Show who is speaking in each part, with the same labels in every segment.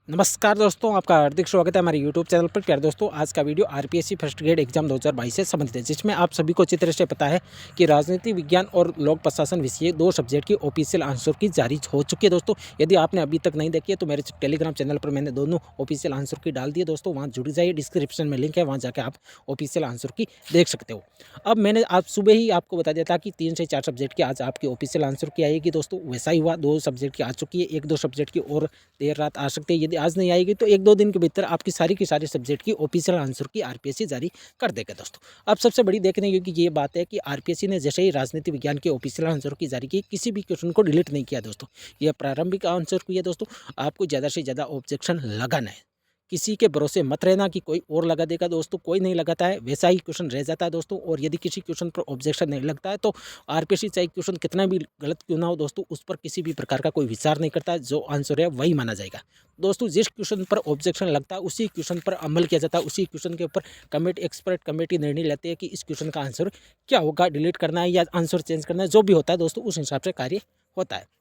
Speaker 1: नमस्कार दोस्तों, आपका हार्दिक स्वागत है हमारे YouTube चैनल पर। प्यारे दोस्तों, आज का video RPSC first grade exam 2022 से संबंधित है, जिसमें आप सभी को अच्छी तरह से पता है कि राजनीति विज्ञान और लोक प्रशासन विषय 2 सब्जेक्ट की ऑफिशियल आंसर की जारी हो चुकी है। दोस्तों, यदि आपने अभी तक नहीं देखी है तो मेरे टेलीग्राम चैनल पर मैंने दोनों ऑफिशियल आंसर की डाल दी है। दोस्तों, वहाँ जुड़ जाइए, डिस्क्रिप्शन में लिंक है, वहाँ जाकर आप ऑफिशियल आंसर की देख सकते हो। अब मैंने आज सुबह ही आपको बता दिया था कि 3 से 4 सब्जेक्ट की आज आपकी ऑफिशियल आंसर की आएगी। दोस्तों, वैसा ही हुआ, 2 सब्जेक्ट की आ चुकी है, 1-2 सब्जेक्ट की और देर रात आ सकती है। यदि आज नहीं आएगी तो 1-2 दिन के भीतर आपकी सारी की सारी सब्जेक्ट की ऑफिशियल आंसर की आरपीएससी जारी कर देगा। दोस्तों, अब सबसे बड़ी देखने योग्य ये बात है कि आरपीएससी ने जैसे ही राजनीति विज्ञान के ऑफिशियल आंसर की जारी की, किसी भी क्वेश्चन को डिलीट नहीं किया। दोस्तों, यह प्रारंभिक आंसर की है। दोस्तों, आपको ज़्यादा से ज़्यादा ऑब्जेक्शन लगाना है, किसी के भरोसे मत रहना कि कोई और लगा देगा। दोस्तों, कोई नहीं लगाता है, वैसा ही क्वेश्चन रह जाता है। दोस्तों, और यदि किसी क्वेश्चन पर ऑब्जेक्शन नहीं लगता है तो आरपीएससी चाहे क्वेश्चन कितना भी गलत क्यों ना हो, दोस्तों उस पर किसी भी प्रकार का कोई विचार नहीं करता है। जो आंसर है वही माना जाएगा। दोस्तों, जिस क्वेश्चन पर ऑब्जेक्शन लगता है उसी क्वेश्चन पर अमल किया जाता है, उसी क्वेश्चन के ऊपर कमेटी एक्सपर्ट कमेटी निर्णय लेती है कि इस क्वेश्चन का आंसर क्या होगा, डिलीट करना है या आंसर चेंज करना है। जो भी होता है दोस्तों, उस हिसाब से कार्य होता है।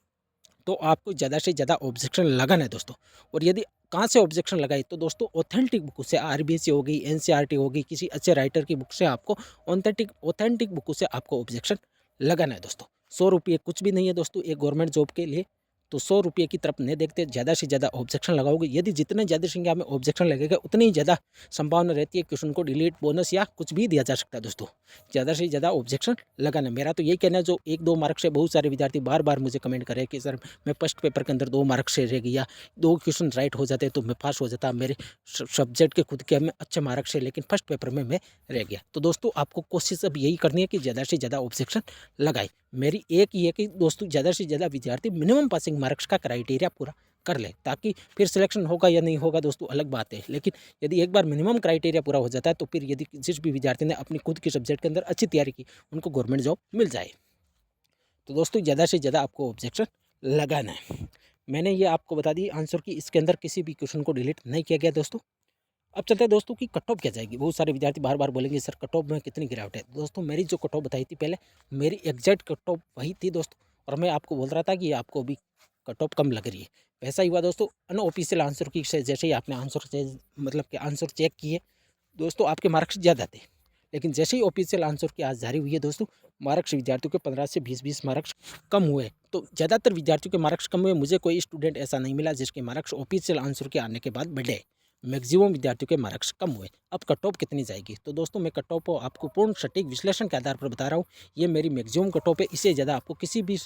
Speaker 1: तो आपको ज़्यादा से ज़्यादा ऑब्जेक्शन लगाना है दोस्तों। और यदि कहाँ से ऑब्जेक्शन लगाए तो दोस्तों ऑथेंटिक बुक से, आरबीएससी हो गई, एनसीईआरटी हो गई, किसी अच्छे राइटर की बुक से आपको ऑथेंटिक बुक से आपको ऑब्जेक्शन लगाना है। दोस्तों, 100 रुपये कुछ भी नहीं है दोस्तों एक गवर्नमेंट जॉब के लिए। तो 100 रुपये की तरफ नहीं देखते, ज़्यादा से ज़्यादा ऑब्जेक्शन लगाओगे। यदि जितने ज़्यादा संख्या में ऑब्जेक्शन लगेगा उतनी ही ज़्यादा संभावना रहती है क्वेश्चन को डिलीट, बोनस या कुछ भी दिया जा सकता है। दोस्तों, ज़्यादा से ज़्यादा ऑब्जेक्शन लगाना। मेरा तो यही कहना है, जो 1-2 मार्क्स से बहुत सारे विद्यार्थी बार बार मुझे कमेंट करे कि सर मैं फर्स्ट पेपर के अंदर 2 मार्क्स से रह गया, 2 क्वेश्चन राइट हो जाते तो मैं पास हो जाता, मेरे सब्जेक्ट के खुद के में अच्छे मार्क्स से, लेकिन फर्स्ट पेपर में मैं रह गया। तो दोस्तों, आपको कोशिश अब यही करनी है कि ज़्यादा से ज़्यादा ऑब्जेक्शन लगाए। मेरी एक ही है कि दोस्तों ज़्यादा से ज़्यादा विद्यार्थी मिनिमम पासिंग मार्क्स का क्राइटेरिया पूरा कर ले, ताकि फिर सिलेक्शन होगा या नहीं होगा दोस्तों अलग बात है। लेकिन यदि एक बार मिनिमम क्राइटेरिया पूरा हो जाता है तो फिर यदि जिस भी विद्यार्थी ने अपनी खुद की सब्जेक्ट के अंदर अच्छी तैयारी की, उनको गवर्नमेंट जॉब मिल जाए। तो दोस्तों, ज़्यादा से ज़्यादा आपको ऑब्जेक्शन लगाना है। मैंने ये आपको बता दी आंसर की, इसके अंदर किसी भी क्वेश्चन को डिलीट नहीं किया गया। दोस्तों, अब चलते हैं दोस्तों कि कट ऑफ क्या जाएगी। बहुत सारे विद्यार्थी बार बार बोलेंगे सर कट ऑफ में कितनी गिरावट है। दोस्तों, मेरी जो कट ऑफ बताई थी पहले, मेरी एग्जैक्ट कट ऑफ वही थी दोस्तों। और मैं आपको बोल रहा था कि आपको अभी कट ऑफ कम लग रही है। वैसा ही हुआ दोस्तों, अनऑफिशियल आंसर की से जैसे ही आपने आंसर मतलब कि आंसर चेक किए दोस्तों, आपके मार्क्स ज़्यादा थे। लेकिन जैसे ही ऑफिशियल आंसर की आज जारी हुई है दोस्तों, मार्क्स विद्यार्थियों के 15 से 20 मार्क्स कम हुए। तो ज़्यादातर विद्यार्थियों के मार्क्स कम हुए, मुझे कोई स्टूडेंट ऐसा नहीं मिला जिसके मार्क्स ऑफिशियल आंसर के आने के बाद बढ़े। मैक्सिमम विद्यार्थियों के मार्क्स कम हुए। अब कट ऑफ कितनी जाएगी तो दोस्तों, मैं कट ऑफ आपको पूर्ण सटीक विश्लेषण के आधार पर बता रहा हूँ। ये मेरी मैक्सिमम कट ऑफ है, इससे ज़्यादा आपको किसी भी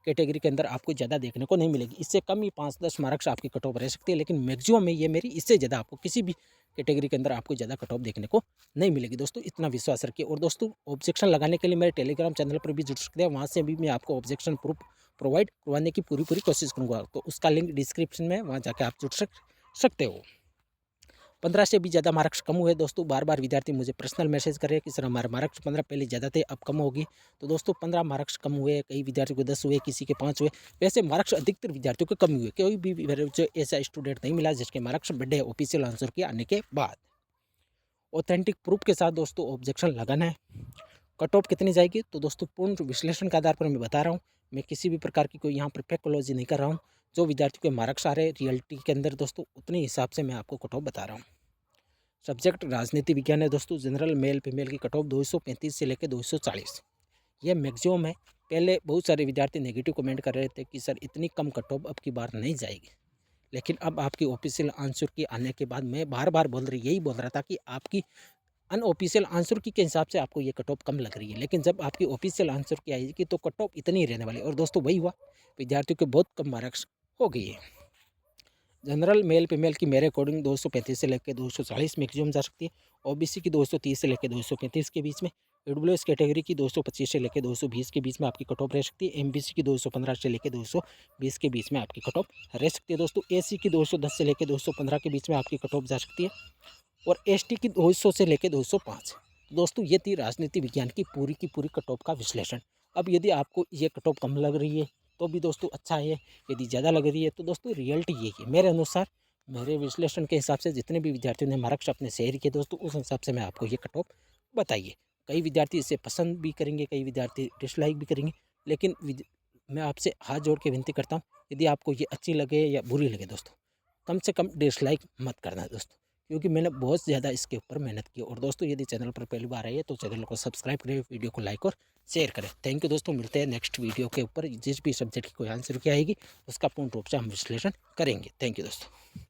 Speaker 1: कैटेगरी के अंदर आपको ज़्यादा देखने को नहीं मिलेगी। इससे कम ही 5-10 मार्क्स आपकी कट ऑफ रह सकती है, लेकिन मैक्सिमम में ये मेरी, इससे ज़्यादा आपको किसी भी कैटेगरी के अंदर आपको ज़्यादा कट ऑफ देखने को नहीं मिलेगी। दोस्तों, इतना विश्वास रखिए। और दोस्तों, ऑब्जेक्शन लगाने के लिए मेरे टेलीग्राम चैनल पर भी जुड़ सकते हैं, वहाँ से भी मैं आपको ऑब्जेक्शन प्रूफ प्रोवाइड करवाने की पूरी कोशिश करूँगा। तो उसका लिंक डिस्क्रिप्शन में, वहाँ जाकर आप जुड़ सकते हो। 15 से भी ज़्यादा मार्क्स कम हुए दोस्तों। बार बार विद्यार्थी मुझे पर्सनल मैसेज कर रहे हैं कि सर हमारे मार्क्स 15 पहले ज़्यादा थे, अब कम होगी। तो दोस्तों, 15 मार्क्स कम हुए, कई विद्यार्थियों को 10 हुए, किसी के 5 हुए। वैसे मार्क्स अधिकतर विद्यार्थियों के कम हुए। कोई भी जो ऐसा स्टूडेंट नहीं मिला जिसके मार्क्स बढ़े ऑफिशियल आंसर के आने के बाद। ऑथेंटिक प्रूफ के साथ दोस्तों ऑब्जेक्शन लगाना है। कट ऑफ कितनी जाएगी तो दोस्तों, पूर्ण विश्लेषण के आधार पर मैं बता रहा हूँ। मैं किसी भी प्रकार की कोई यहाँ पर फेकोलॉजी नहीं कर रहा हूँ। जो विद्यार्थियों के मार्क्स आ रहे हैं रियलिटी के अंदर दोस्तों, उतने हिसाब से मैं आपको कट ऑफ बता रहा हूँ। सब्जेक्ट राजनीति विज्ञान है दोस्तों। जनरल मेल फीमेल की कट ऑफ 235 से लेकर 240, ये मैक्सिमम है। पहले बहुत सारे विद्यार्थी नेगेटिव कमेंट कर रहे थे कि सर इतनी कम कट ऑफ अब की बार नहीं जाएगी। लेकिन अब आपकी ऑफिशियल आंसर की आने के बाद मैं बार बार यही बोल रहा था कि आपकी अनऑफिशियल आंसर की के हिसाब से आपको ये कट ऑफ कम लग रही है, लेकिन जब आपकी ऑफिशियल आंसर की आएगी तो कट ऑफ इतनी ही रहने वाली। और दोस्तों, वही हुआ, विद्यार्थियों के बहुत कम मार्क्स हो गई है। जनरल मेल फीमेल की मेरे अकॉर्डिंग 235 से लेकर 240 मैक्सिमम जा सकती है। ओबीसी की 230 से लेकर 235 के बीच में। ईडब्ल्यूएस कैटेगरी की 225 से लेकर 220 के बीच में आपकी कट ऑफ रह सकती है। एमबीसी की 215 से लेकर 220 के बीच में आपकी कट ऑफ रह सकती है। दोस्तों, एसी की 210 से लेकर 215 के बीच में आपकी कट ऑफ जा सकती है। और एसटी की 200 से लेकर 205। दोस्तों, ये थी राजनीति विज्ञान की पूरी कट ऑफ का विश्लेषण। अब यदि आपको ये कट ऑफ कम लग रही है तो भी दोस्तों अच्छा है, यदि ज़्यादा लग रही है तो दोस्तों रियलिटी यही है। मेरे अनुसार, मेरे विश्लेषण के हिसाब से जितने भी विद्यार्थियों ने मार्क्स अपने शेयर किए दोस्तों, उस हिसाब से मैं आपको ये कट ऑफ बताइए। कई विद्यार्थी इसे पसंद भी करेंगे, कई विद्यार्थी डिसलाइक भी करेंगे। लेकिन मैं आपसे हाथ जोड़ के विनती करता हूँ, यदि आपको ये अच्छी लगे या बुरी लगे दोस्तों, कम से कम डिसलाइक मत करना दोस्तों, क्योंकि मैंने बहुत ज़्यादा इसके ऊपर मेहनत की। और दोस्तों यदि चैनल पर पहली बार आई है तो चैनल को सब्सक्राइब करें, वीडियो को लाइक और शेयर करें। थैंक यू दोस्तों, मिलते हैं नेक्स्ट वीडियो के ऊपर। जिस भी सब्जेक्ट की कोई आंसर की आएगी उसका पूर्ण रूप से हम विश्लेषण करेंगे। थैंक यू दोस्तों।